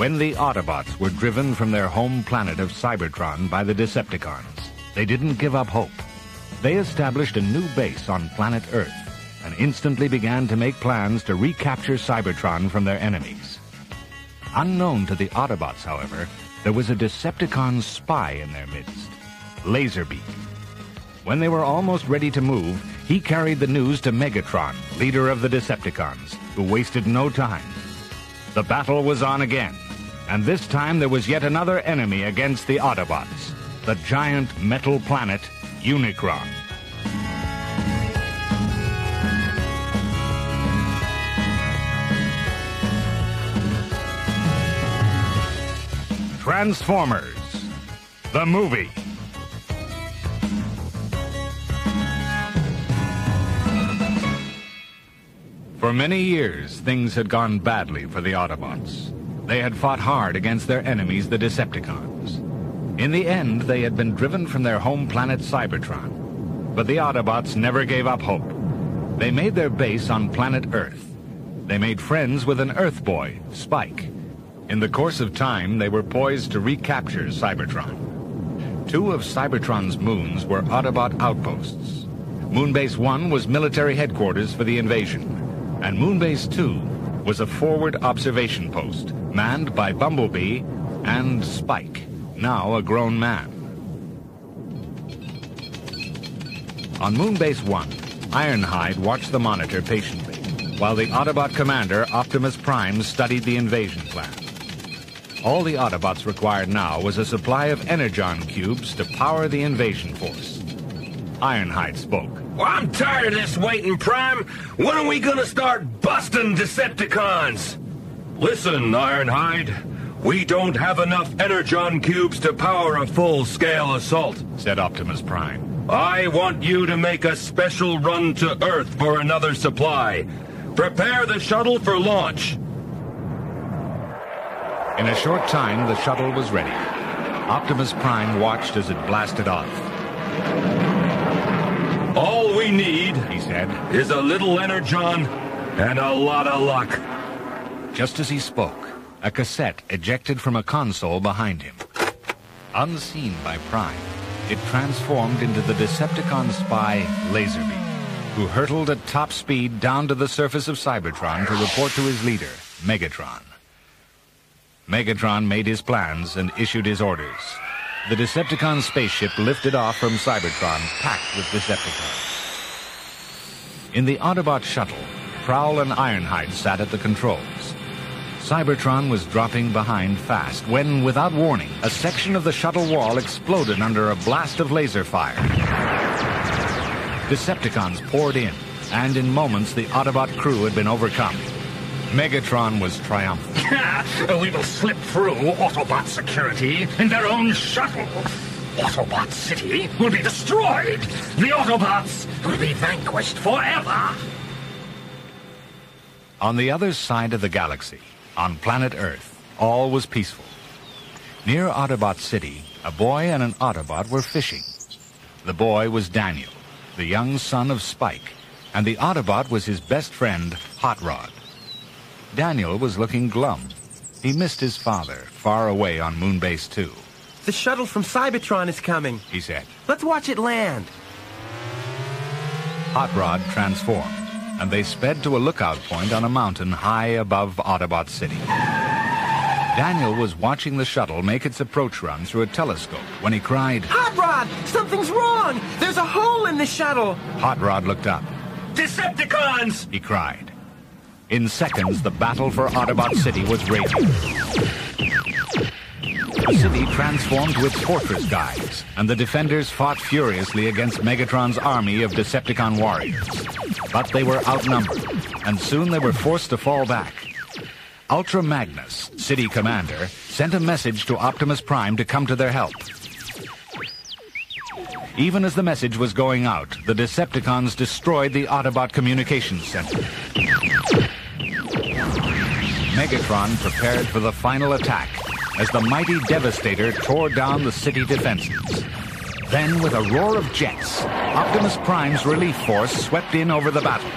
When the Autobots were driven from their home planet of Cybertron by the Decepticons, they didn't give up hope. They established a new base on planet Earth and instantly began to make plans to recapture Cybertron from their enemies. Unknown to the Autobots, however, there was a Decepticon spy in their midst, Laserbeak. When they were almost ready to move, he carried the news to Megatron, leader of the Decepticons, who wasted no time. The battle was on again, and this time there was yet another enemy against the Autobots, the giant metal planet Unicron. Transformers, the movie. For many years, things had gone badly for the Autobots. They had fought hard against their enemies, the Decepticons. In the end, they had been driven from their home planet Cybertron. But the Autobots never gave up hope. They made their base on planet Earth. They made friends with an Earth boy, Spike. In the course of time, they were poised to recapture Cybertron. 2 of Cybertron's moons were Autobot outposts. Moonbase 1 was military headquarters for the invasion, and Moonbase 2 was a forward observation post manned by Bumblebee and Spike, now a grown man. On Moonbase 1, Ironhide watched the monitor patiently, while the Autobot commander, Optimus Prime, studied the invasion plan. All the Autobots required now was a supply of Energon cubes to power the invasion force. Ironhide spoke. Well, I'm tired of this waiting, Prime. When are we gonna start busting Decepticons? Listen, Ironhide, we don't have enough Energon cubes to power a full-scale assault, said Optimus Prime. I want you to make a special run to Earth for another supply. Prepare the shuttle for launch. In a short time, the shuttle was ready. Optimus Prime watched as it blasted off. All we need, he said, is a little Energon and a lot of luck. Just as he spoke, a cassette ejected from a console behind him. Unseen by Prime, it transformed into the Decepticon spy Laserbeak, who hurtled at top speed down to the surface of Cybertron to report to his leader, Megatron. Megatron made his plans and issued his orders. The Decepticon spaceship lifted off from Cybertron, packed with Decepticons. In the Autobot shuttle, Prowl and Ironhide sat at the controls. Cybertron was dropping behind fast when, without warning, a section of the shuttle wall exploded under a blast of laser fire. Decepticons poured in, and in moments the Autobot crew had been overcome. Megatron was triumphant. We will slip through Autobot security in their own shuttle. Autobot City will be destroyed. The Autobots will be vanquished forever. On the other side of the galaxy, on planet Earth, all was peaceful. Near Autobot City, a boy and an Autobot were fishing. The boy was Daniel, the young son of Spike, and the Autobot was his best friend, Hot Rod. Daniel was looking glum. He missed his father, far away on Moonbase 2. The shuttle from Cybertron is coming, he said. Let's watch it land. Hot Rod transformed, and they sped to a lookout point on a mountain high above Autobot City. Daniel was watching the shuttle make its approach run through a telescope when he cried, Hot Rod! Something's wrong! There's a hole in the shuttle! Hot Rod looked up. Decepticons! He cried. In seconds, the battle for Autobot City was raging. The city transformed to its fortress guise, and the defenders fought furiously against Megatron's army of Decepticon warriors. But they were outnumbered, and soon they were forced to fall back. Ultra Magnus, city commander, sent a message to Optimus Prime to come to their help. Even as the message was going out, the Decepticons destroyed the Autobot Communications Center. Megatron prepared for the final attack as the mighty Devastator tore down the city defenses. Then, with a roar of jets, Optimus Prime's relief force swept in over the battle.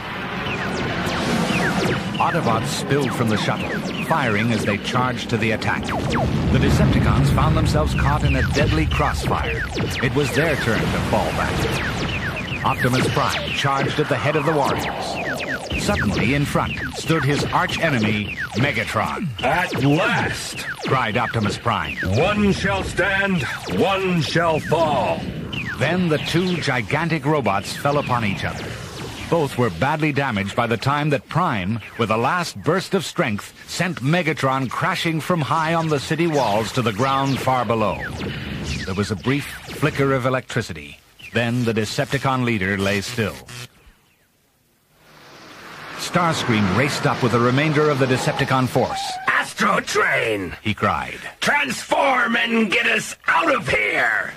Autobots spilled from the shuttle, firing as they charged to the attack. The Decepticons found themselves caught in a deadly crossfire. It was their turn to fall back. Optimus Prime charged at the head of the warriors. Suddenly, in front, stood his arch-enemy, Megatron. At last! Cried Optimus Prime. One shall stand, one shall fall. Then the two gigantic robots fell upon each other. Both were badly damaged by the time that Prime, with a last burst of strength, sent Megatron crashing from high on the city walls to the ground far below. There was a brief flicker of electricity. Then the Decepticon leader lay still. Starscream raced up with the remainder of the Decepticon force. Astro Train! He cried. Transform and get us out of here!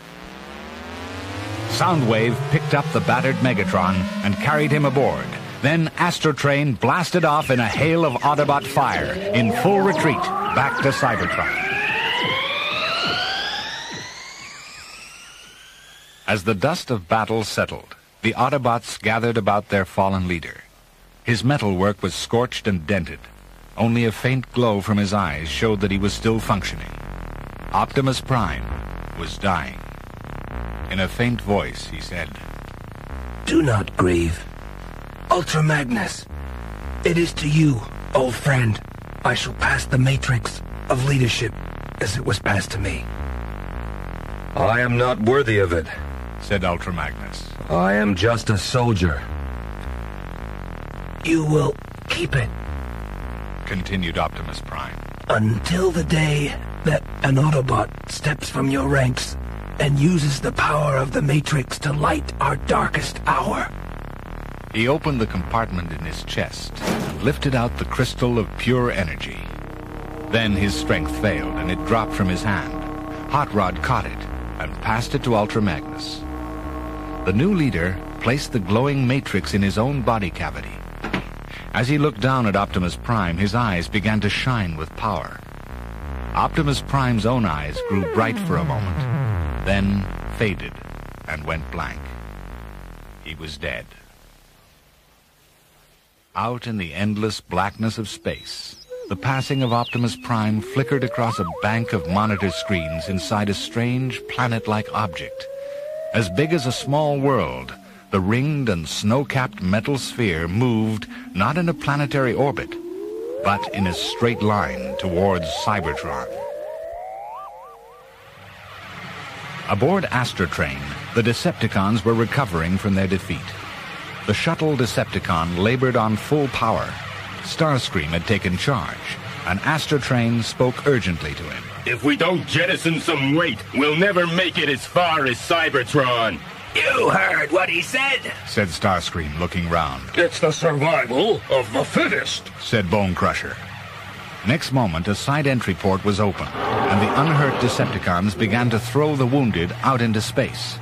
Soundwave picked up the battered Megatron and carried him aboard. Then Astrotrain blasted off in a hail of Autobot fire, in full retreat, back to Cybertron. As the dust of battle settled, the Autobots gathered about their fallen leader. His metalwork was scorched and dented. Only a faint glow from his eyes showed that he was still functioning. Optimus Prime was dying. In a faint voice, he said, "Do not grieve. Ultra Magnus, it is to you, old friend, I shall pass the matrix of leadership as it was passed to me." I am not worthy of it, said Ultra Magnus. I am just a soldier. You will keep it continued Optimus Prime, until the day that an Autobot steps from your ranks and uses the power of the Matrix to light our darkest hour. He opened the compartment in his chest and lifted out the crystal of pure energy. Then his strength failed and it dropped from his hand. Hot Rod caught it and passed it to Ultra Magnus. The new leader placed the glowing matrix in his own body cavity. As he looked down at Optimus Prime, his eyes began to shine with power. Optimus Prime's own eyes grew bright for a moment, then faded and went blank. He was dead. Out in the endless blackness of space, the passing of Optimus Prime flickered across a bank of monitor screens inside a strange planet-like object. As big as a small world, the ringed and snow-capped metal sphere moved not in a planetary orbit, but in a straight line towards Cybertron. Aboard Astrotrain, the Decepticons were recovering from their defeat. The shuttle Decepticon labored on full power. Starscream had taken charge, and Astrotrain spoke urgently to him. If we don't jettison some weight, we'll never make it as far as Cybertron. You heard what he said, said Starscream, looking round. It's the survival of the fittest, said Bone Crusher. Next moment, a side entry port was open, and the unhurt Decepticons began to throw the wounded out into space.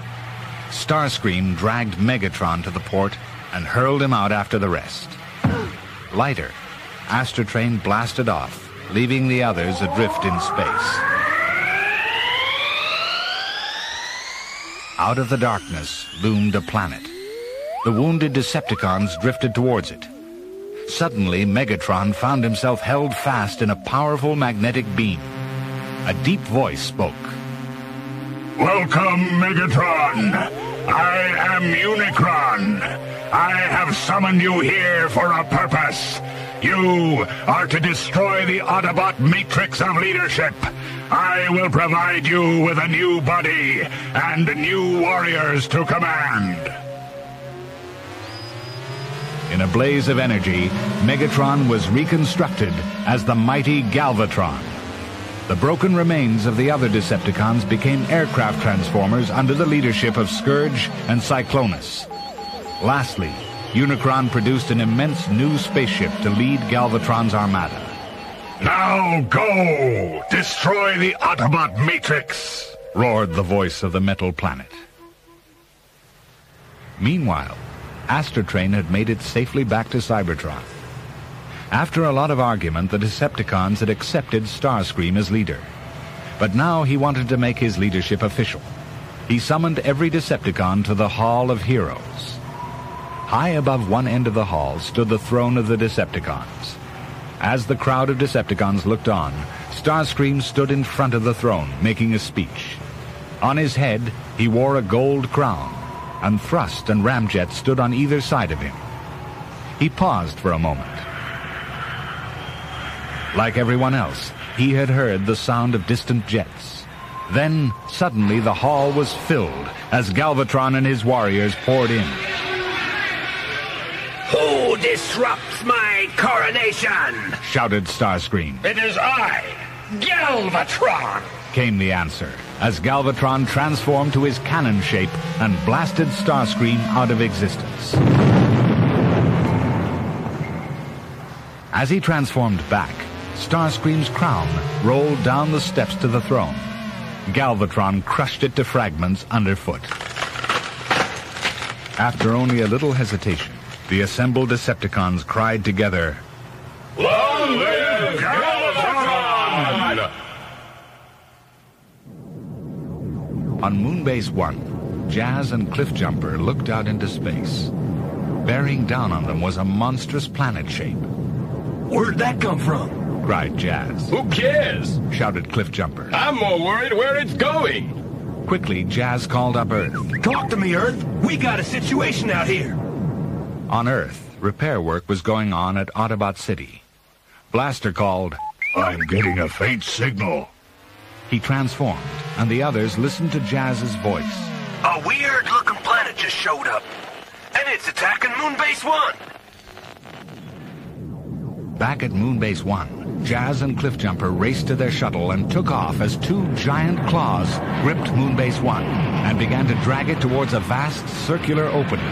Starscream dragged Megatron to the port and hurled him out after the rest. Lighter, Astrotrain blasted off, leaving the others adrift in space. Out of the darkness loomed a planet. The wounded Decepticons drifted towards it. Suddenly, Megatron found himself held fast in a powerful magnetic beam. A deep voice spoke. "Welcome, Megatron. I am Unicron. I have summoned you here for a purpose. You are to destroy the Autobot Matrix of Leadership. I will provide you with a new body and new warriors to command." In a blaze of energy, Megatron was reconstructed as the mighty Galvatron. The broken remains of the other Decepticons became aircraft transformers under the leadership of Scourge and Cyclonus. Lastly, Unicron produced an immense new spaceship to lead Galvatron's armada. "Now go! Destroy the Autobot Matrix!" roared the voice of the metal planet. Meanwhile, Astrotrain had made it safely back to Cybertron. After a lot of argument, the Decepticons had accepted Starscream as leader. But now he wanted to make his leadership official. He summoned every Decepticon to the Hall of Heroes. High above one end of the hall stood the throne of the Decepticons. As the crowd of Decepticons looked on, Starscream stood in front of the throne, making a speech. On his head, he wore a gold crown, and Thrust and Ramjet stood on either side of him. He paused for a moment. Like everyone else, he had heard the sound of distant jets. Then, suddenly, the hall was filled as Galvatron and his warriors poured in. Who disrupts my coronation? Shouted Starscream. It is I, Galvatron! Came the answer, as Galvatron transformed to his cannon shape and blasted Starscream out of existence. As he transformed back, Starscream's crown rolled down the steps to the throne. Galvatron crushed it to fragments underfoot. After only a little hesitation, the assembled Decepticons cried together, Long live Galvatron! On Moonbase 1, Jazz and Cliffjumper looked out into space. Bearing down on them was a monstrous planet shape. Where'd that come from? Cried Jazz. Who cares? Shouted Cliffjumper. I'm more worried where it's going. Quickly, Jazz called up Earth. Talk to me, Earth. We got a situation out here. On Earth, repair work was going on at Autobot City. Blaster called, I'm getting a faint signal. He transformed, and the others listened to Jazz's voice. A weird-looking planet just showed up, and it's attacking Moonbase 1. Back at Moonbase 1, Jazz and Cliffjumper raced to their shuttle and took off as two giant claws gripped Moonbase 1 and began to drag it towards a vast circular opening.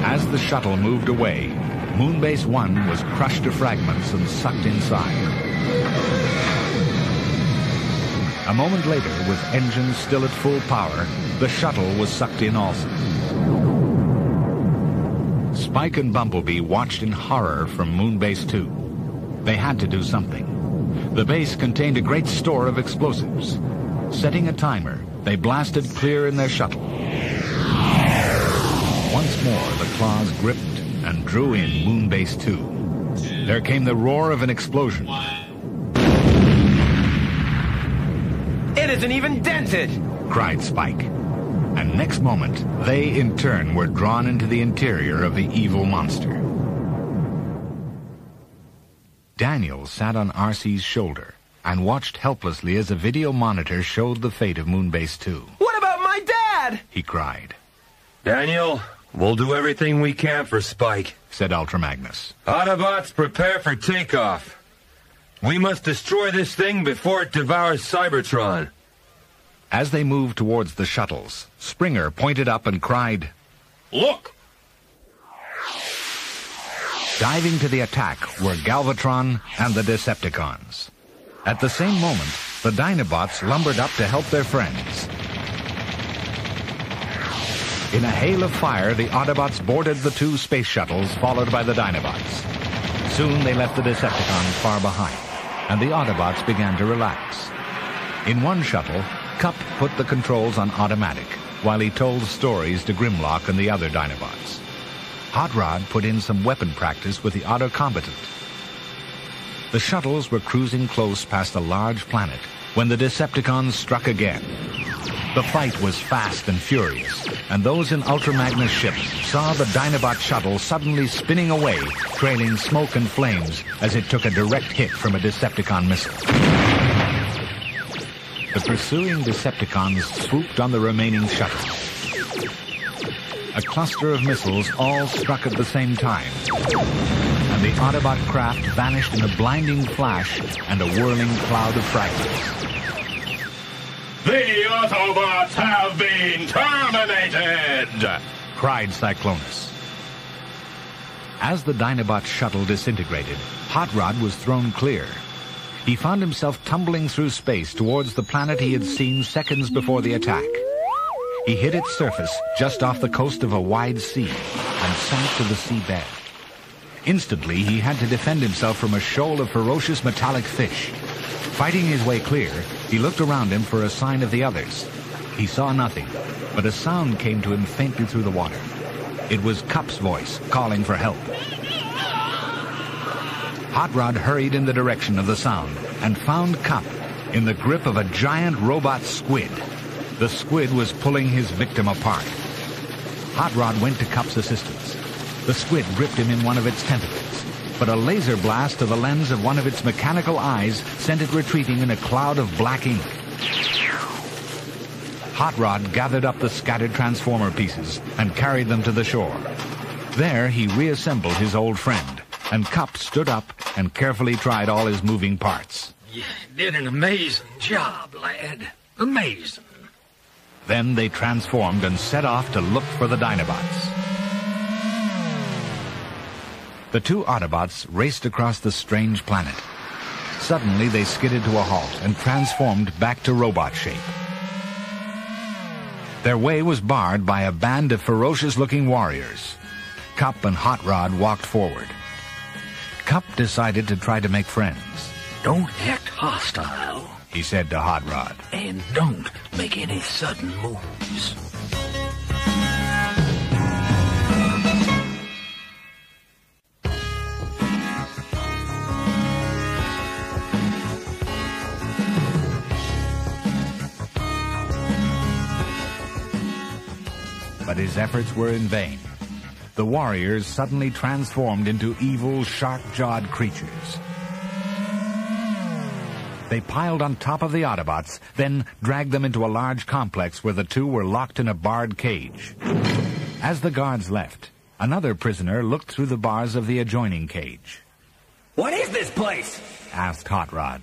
As the shuttle moved away, Moonbase 1 was crushed to fragments and sucked inside. A moment later, with engines still at full power, the shuttle was sucked in also. Spike and Bumblebee watched in horror from Moonbase 2. They had to do something. The base contained a great store of explosives. Setting a timer, they blasted clear in their shuttle. Once more, the claws gripped and drew in Moonbase 2. There came the roar of an explosion. It isn't even dented! Cried Spike. And next moment, they in turn were drawn into the interior of the evil monster. Daniel sat on RC's shoulder and watched helplessly as a video monitor showed the fate of Moonbase 2. What about my dad? He cried. Daniel, we'll do everything we can for Spike, said Ultra Magnus. Autobots, prepare for takeoff. We must destroy this thing before it devours Cybertron. As they moved towards the shuttles, Springer pointed up and cried, Look! Diving to the attack were Galvatron and the Decepticons. At the same moment, the Dinobots lumbered up to help their friends. In a hail of fire, the Autobots boarded the two space shuttles, followed by the Dinobots. Soon they left the Decepticons far behind, and the Autobots began to relax. In one shuttle, Kup put the controls on automatic, while he told stories to Grimlock and the other Dinobots. Hot Rod put in some weapon practice with the Autocombatant. The shuttles were cruising close past a large planet when the Decepticons struck again. The fight was fast and furious, and those in Ultra Magnus' ship saw the Dinobot shuttle suddenly spinning away, trailing smoke and flames as it took a direct hit from a Decepticon missile. The pursuing Decepticons swooped on the remaining shuttles. A cluster of missiles all struck at the same time, and the Autobot craft vanished in a blinding flash and a whirling cloud of fragments. The Autobots have been terminated! Cried Cyclonus. As the Dinobot shuttle disintegrated, Hot Rod was thrown clear. He found himself tumbling through space towards the planet he had seen seconds before the attack. He hit its surface just off the coast of a wide sea and sank to the seabed. Instantly, he had to defend himself from a shoal of ferocious metallic fish. Fighting his way clear, he looked around him for a sign of the others. He saw nothing, but a sound came to him faintly through the water. It was Kup's voice calling for help. Hot Rod hurried in the direction of the sound and found Kup in the grip of a giant robot squid. The squid was pulling his victim apart. Hot Rod went to Kup's assistance. The squid gripped him in one of its tentacles, but a laser blast to the lens of one of its mechanical eyes sent it retreating in a cloud of black ink. Hot Rod gathered up the scattered transformer pieces and carried them to the shore. There he reassembled his old friend, and Kup stood up and carefully tried all his moving parts. You did an amazing job, lad. Amazing. Then they transformed and set off to look for the Dinobots. The two Autobots raced across the strange planet. Suddenly they skidded to a halt and transformed back to robot shape. Their way was barred by a band of ferocious-looking warriors. Kup and Hot Rod walked forward. Kup decided to try to make friends. Don't act hostile, he said to Hot Rod. and don't make any sudden moves. But his efforts were in vain. The warriors suddenly transformed into evil, shark-jawed creatures. They piled on top of the Autobots, then dragged them into a large complex where the two were locked in a barred cage. As the guards left, another prisoner looked through the bars of the adjoining cage. What is this place? Asked Hot Rod.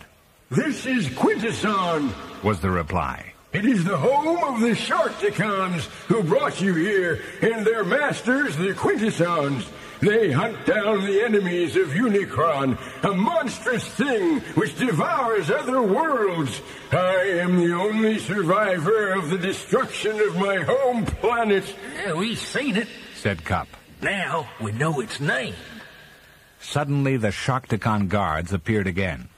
This is Quintesson, Was the reply. It is the home of the Sharkticons who brought you here, and their masters, the Quintessons. They hunt down the enemies of Unicron, a monstrous thing which devours other worlds. I am the only survivor of the destruction of my home planet. Yeah, we've seen it. Said Kup. Now we know its name. Suddenly the Sharkticon guards appeared again.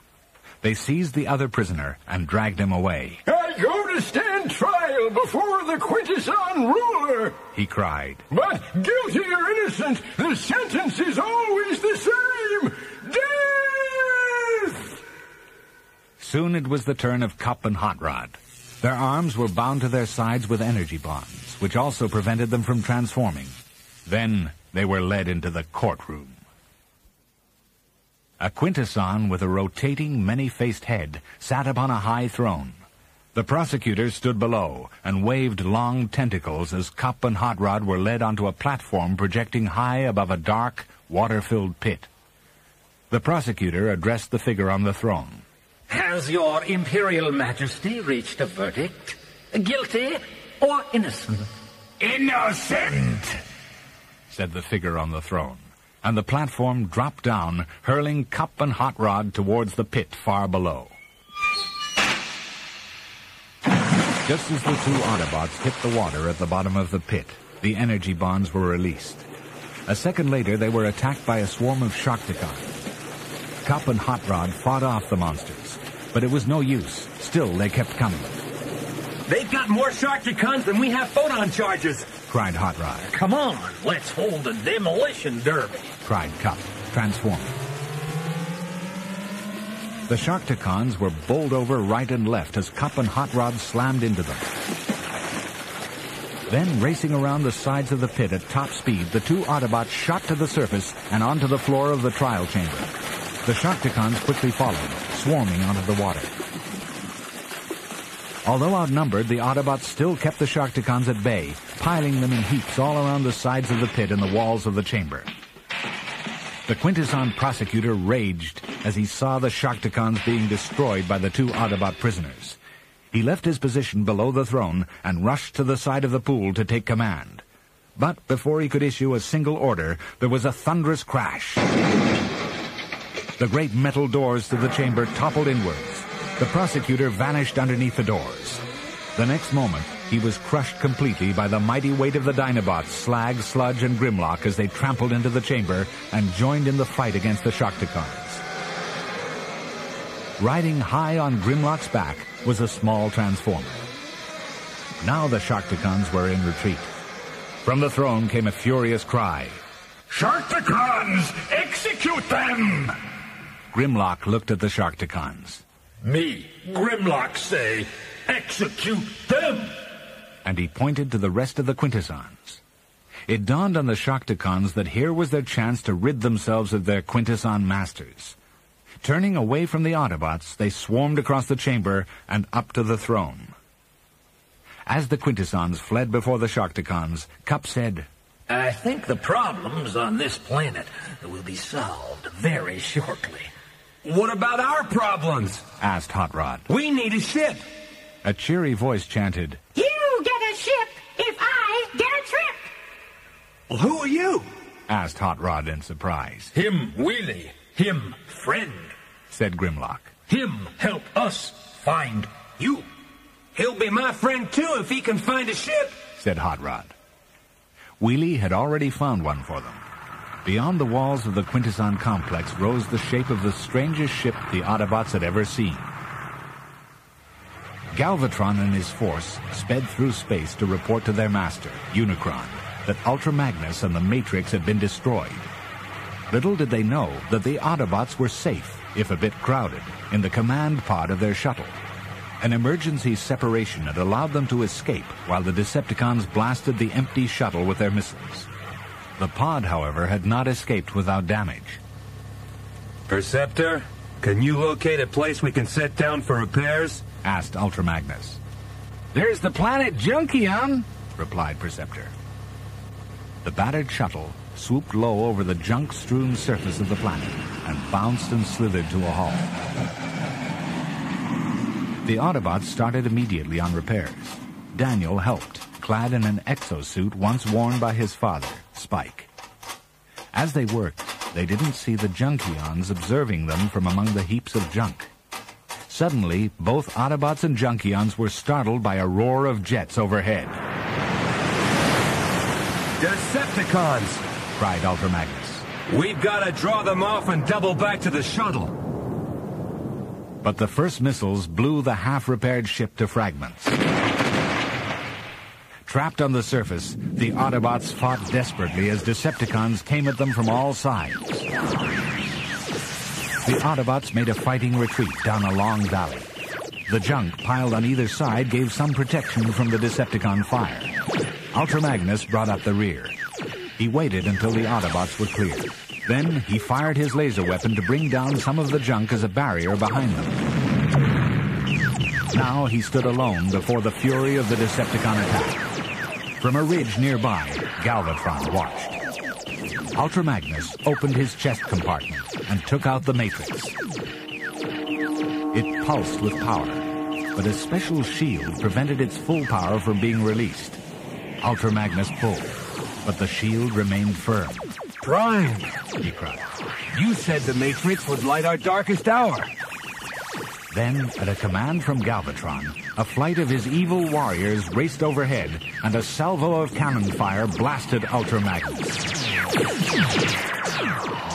They seized the other prisoner and dragged him away. I go to stand trial before the Quintesson ruler, He cried. but guilty or innocent, the sentence is always the same. Death! Soon it was the turn of Kup and Hot Rod. Their arms were bound to their sides with energy bonds, which also prevented them from transforming. Then they were led into the courtroom. A Quintesson with a rotating, many-faced head sat upon a high throne. The prosecutors stood below and waved long tentacles as Kup and Hot Rod were led onto a platform projecting high above a dark, water-filled pit. The prosecutor addressed the figure on the throne. Has your Imperial Majesty reached a verdict? Guilty or innocent? Innocent! Said the figure on the throne, and the platform dropped down, hurling Kup and Hot Rod towards the pit far below. Just as the two Autobots hit the water at the bottom of the pit, the energy bonds were released. A second later, they were attacked by a swarm of Sharkticons. Kup and Hot Rod fought off the monsters, but it was no use. Still, they kept coming. They've got more Sharkticons than we have photon charges. Cried Hot Rod. Come on, let's hold a demolition derby. Cried Kup, transforming. The Sharkticons were bowled over right and left as Kup and Hot Rod slammed into them. Then, racing around the sides of the pit at top speed, the two Autobots shot to the surface and onto the floor of the trial chamber. The Sharkticons quickly followed, swarming onto the water. Although outnumbered, the Autobots still kept the Sharkticons at bay, piling them in heaps all around the sides of the pit and the walls of the chamber. The Quintesson prosecutor raged as he saw the Sharkticons being destroyed by the two Autobot prisoners. He left his position below the throne and rushed to the side of the pool to take command. But before he could issue a single order, there was a thunderous crash. The great metal doors to the chamber toppled inwards. The prosecutor vanished underneath the doors. The next moment, he was crushed completely by the mighty weight of the Dinobots, Slag, Sludge, and Grimlock as they trampled into the chamber and joined in the fight against the Sharkticons. Riding high on Grimlock's back was a small transformer. Now the Sharkticons were in retreat. From the throne came a furious cry. Sharkticons, execute them! Grimlock looked at the Sharkticons. Me, Grimlock, say, execute them! And he pointed to the rest of the Quintessons. It dawned on the Sharkticons that here was their chance to rid themselves of their Quintesson masters. Turning away from the Autobots, they swarmed across the chamber and up to the throne. As the Quintessons fled before the Sharkticons, Kup said, I think the problems on this planet will be solved very shortly. What about our problems? asked Hot Rod. We need a ship. A cheery voice chanted, You get a ship if I get a trip. Well, who are you? asked Hot Rod in surprise. Him Wheelie, him friend. Said Grimlock. Him help us find you. He'll be my friend too if he can find a ship, said Hot Rod. Wheelie had already found one for them. Beyond the walls of the Quintesson complex rose the shape of the strangest ship the Autobots had ever seen. Galvatron and his force sped through space to report to their master, Unicron, that Ultra Magnus and the Matrix had been destroyed. Little did they know that the Autobots were safe, if a bit crowded, in the command pod of their shuttle. An emergency separation had allowed them to escape while the Decepticons blasted the empty shuttle with their missiles. The pod, however, had not escaped without damage. Perceptor, can you locate a place we can set down for repairs? Asked Ultra Magnus. There's the planet Junkion, replied Perceptor. The battered shuttle swooped low over the junk-strewn surface of the planet and bounced and slithered to a halt. The Autobots started immediately on repairs. Daniel helped, clad in an exosuit once worn by his father, Spike. As they worked, they didn't see the Junkions observing them from among the heaps of junk. Suddenly, both Autobots and Junkions were startled by a roar of jets overhead. Decepticons! Cried Ultra Magnus. We've got to draw them off and double back to the shuttle. But the first missiles blew the half-repaired ship to fragments. Trapped on the surface, the Autobots fought desperately as Decepticons came at them from all sides. The Autobots made a fighting retreat down a long valley. The junk piled on either side gave some protection from the Decepticon fire. Ultra Magnus brought up the rear. He waited until the Autobots were clear. Then he fired his laser weapon to bring down some of the junk as a barrier behind them. Now he stood alone before the fury of the Decepticon attack. From a ridge nearby, Galvatron watched. Ultra Magnus opened his chest compartment and took out the Matrix. It pulsed with power, but a special shield prevented its full power from being released. Ultra Magnus pulled, but the shield remained firm. Prime, he cried. You said the Matrix would light our darkest hour. Then, at a command from Galvatron, a flight of his evil warriors raced overhead, and a salvo of cannon fire blasted Ultra Magnus.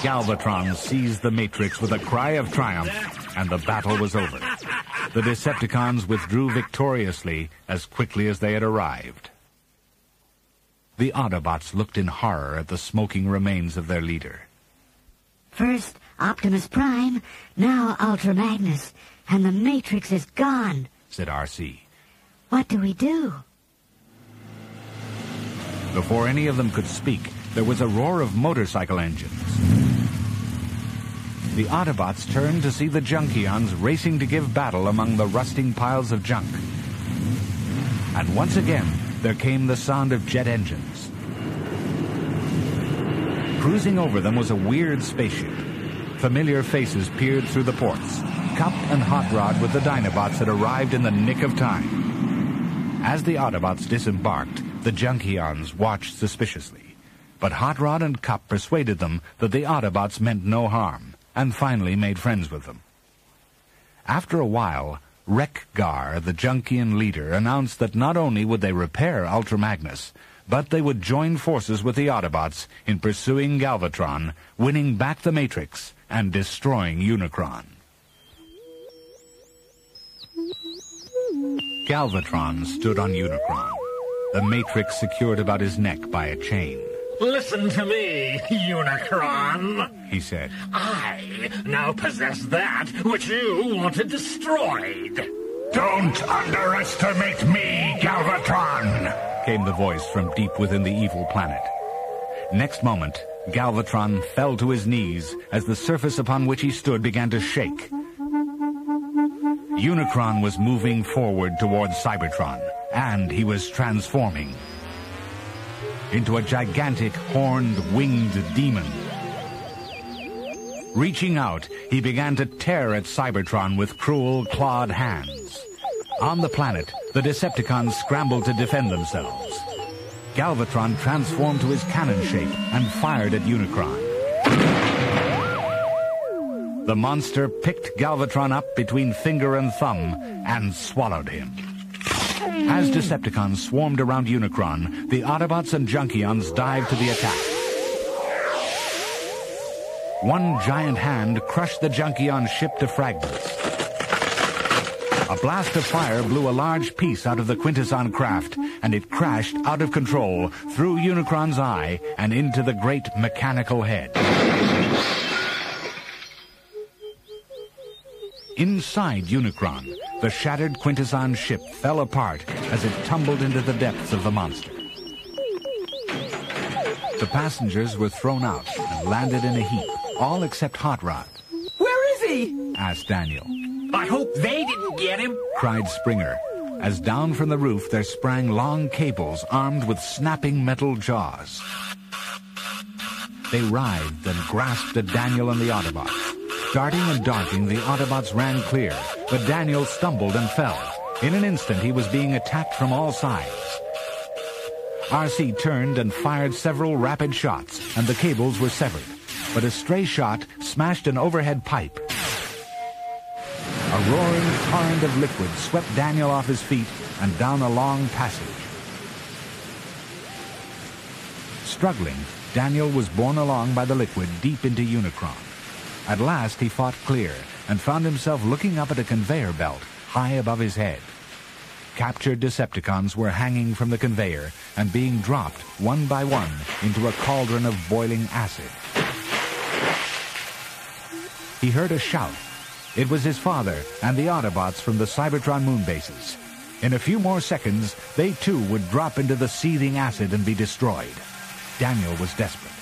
Galvatron seized the Matrix with a cry of triumph, and the battle was over. The Decepticons withdrew victoriously as quickly as they had arrived. The Autobots looked in horror at the smoking remains of their leader. First Optimus Prime, now Ultra Magnus, and the Matrix is gone, said R.C. What do we do? Before any of them could speak, there was a roar of motorcycle engines. The Autobots turned to see the Junkions racing to give battle among the rusting piles of junk. And once again, there came the sound of jet engines. Cruising over them was a weird spaceship. Familiar faces peered through the ports. Kup and Hot Rod with the Dinobots had arrived in the nick of time. As the Autobots disembarked, the Junkions watched suspiciously. But Hot Rod and Kup persuaded them that the Autobots meant no harm, and finally made friends with them. After a while, Wreck-Gar, the Junkion leader, announced that not only would they repair Ultra Magnus, but they would join forces with the Autobots in pursuing Galvatron, winning back the Matrix, and destroying Unicron. Galvatron stood on Unicron, the Matrix secured about his neck by a chain. Listen to me, Unicron, he said. I now possess that which you wanted destroyed. Don't underestimate me, Galvatron, came the voice from deep within the evil planet. Next moment, Galvatron fell to his knees as the surface upon which he stood began to shake. Unicron was moving forward towards Cybertron, and he was transforming into a gigantic, horned, winged demon. Reaching out, he began to tear at Cybertron with cruel, clawed hands. On the planet, the Decepticons scrambled to defend themselves. Galvatron transformed to his cannon shape and fired at Unicron. The monster picked Galvatron up between finger and thumb and swallowed him. As Decepticons swarmed around Unicron, the Autobots and Junkions dived to the attack. One giant hand crushed the Junkion ship to fragments. A blast of fire blew a large piece out of the Quintesson craft, and it crashed out of control through Unicron's eye and into the great mechanical head. Inside Unicron, the shattered Quintesson ship fell apart as it tumbled into the depths of the monster. The passengers were thrown out and landed in a heap, all except Hot Rod. Where is he? Asked Daniel. I hope they didn't get him, cried Springer, as down from the roof there sprang long cables armed with snapping metal jaws. They writhed and grasped at Daniel and the Autobots. Darting and darting, the Autobots ran clear, but Daniel stumbled and fell. In an instant, he was being attacked from all sides. RC turned and fired several rapid shots, and the cables were severed. But a stray shot smashed an overhead pipe. A roaring torrent of liquid swept Daniel off his feet and down a long passage. Struggling, Daniel was borne along by the liquid deep into Unicron. At last he fought clear and found himself looking up at a conveyor belt high above his head. Captured Decepticons were hanging from the conveyor and being dropped one by one into a cauldron of boiling acid. He heard a shout. It was his father and the Autobots from the Cybertron moon bases. In a few more seconds, they too would drop into the seething acid and be destroyed. Daniel was desperate.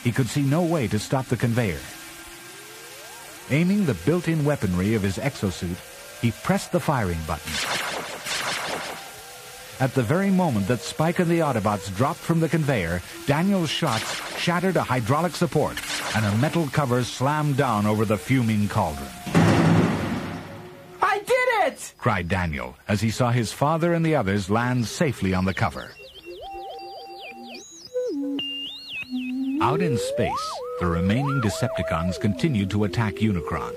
He could see no way to stop the conveyor. Aiming the built-in weaponry of his exosuit, he pressed the firing button. At the very moment that Spike and the Autobots dropped from the conveyor, Daniel's shots shattered a hydraulic support, and a metal cover slammed down over the fuming cauldron. I did it! Cried Daniel, as he saw his father and the others land safely on the cover. Out in space, the remaining Decepticons continued to attack Unicron.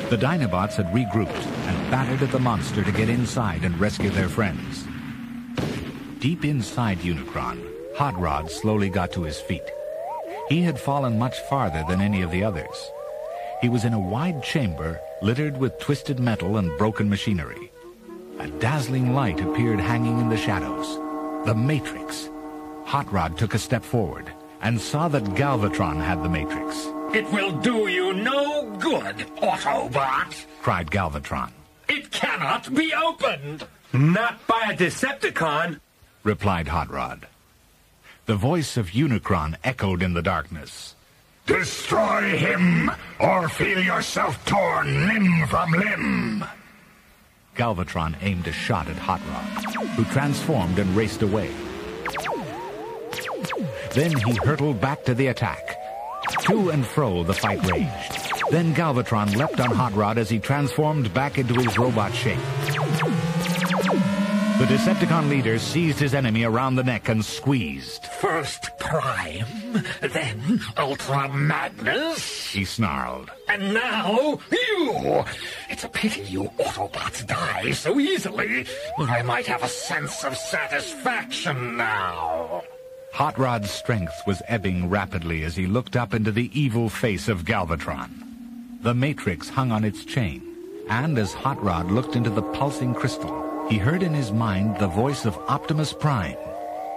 The Dinobots had regrouped and battered at the monster to get inside and rescue their friends. Deep inside Unicron, Hot Rod slowly got to his feet. He had fallen much farther than any of the others. He was in a wide chamber littered with twisted metal and broken machinery. A dazzling light appeared hanging in the shadows. The Matrix. Hot Rod took a step forward and saw that Galvatron had the Matrix. It will do you no good, Autobot, cried Galvatron. It cannot be opened. Not by a Decepticon, replied Hot Rod. The voice of Unicron echoed in the darkness. Destroy him, or feel yourself torn limb from limb. Galvatron aimed a shot at Hot Rod, who transformed and raced away. Then he hurtled back to the attack. To and fro the fight raged. Then Galvatron leapt on Hot Rod as he transformed back into his robot shape. The Decepticon leader seized his enemy around the neck and squeezed. First Prime, then Ultra Magnus, he snarled. And now you! It's a pity you Autobots die so easily. I might have a sense of satisfaction now. Hot Rod's strength was ebbing rapidly as he looked up into the evil face of Galvatron. The Matrix hung on its chain, and as Hot Rod looked into the pulsing crystal, he heard in his mind the voice of Optimus Prime.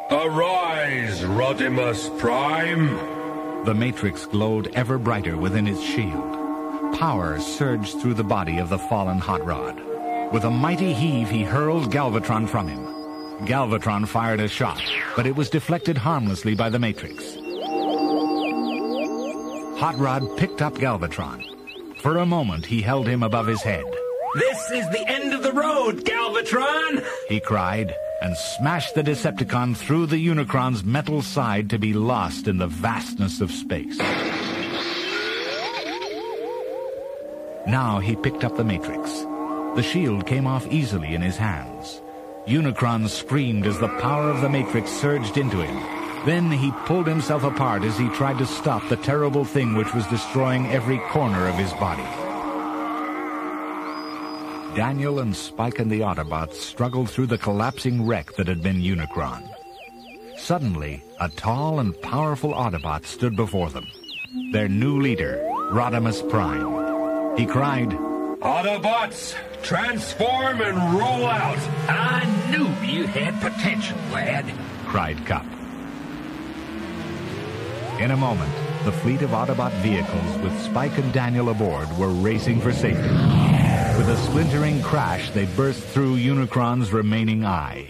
Arise, Rodimus Prime? The Matrix glowed ever brighter within its shield. Power surged through the body of the fallen Hot Rod. With a mighty heave, he hurled Galvatron from him. Galvatron fired a shot, but it was deflected harmlessly by the Matrix. Hot Rod picked up Galvatron. For a moment, he held him above his head. This is the end of the road, Galvatron! He cried, and smashed the Decepticon through the Unicron's metal side to be lost in the vastness of space. Now he picked up the Matrix. The shield came off easily in his hands. Unicron screamed as the power of the Matrix surged into him. Then he pulled himself apart as he tried to stop the terrible thing which was destroying every corner of his body. Daniel and Spike and the Autobots struggled through the collapsing wreck that had been Unicron. Suddenly, a tall and powerful Autobot stood before them. Their new leader, Rodimus Prime. He cried, Autobots, transform and roll out! I knew you had potential, lad, cried Kup. In a moment, the fleet of Autobot vehicles with Spike and Daniel aboard were racing for safety. With a splintering crash, they burst through Unicron's remaining eye.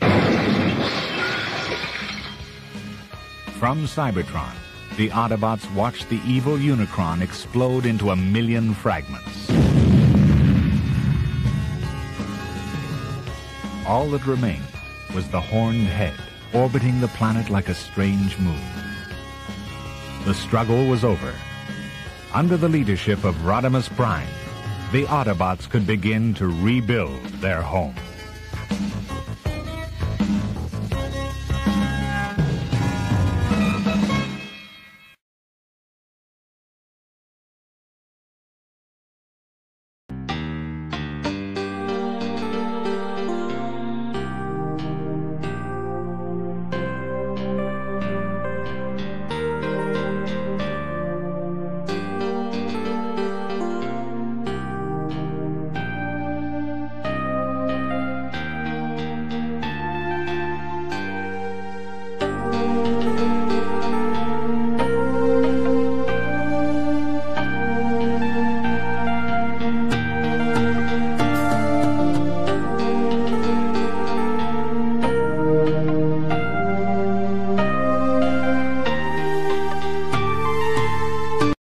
From Cybertron, the Autobots watched the evil Unicron explode into 1,000,000 fragments. All that remained was the horned head, orbiting the planet like a strange moon. The struggle was over. Under the leadership of Rodimus Prime, the Autobots could begin to rebuild their home.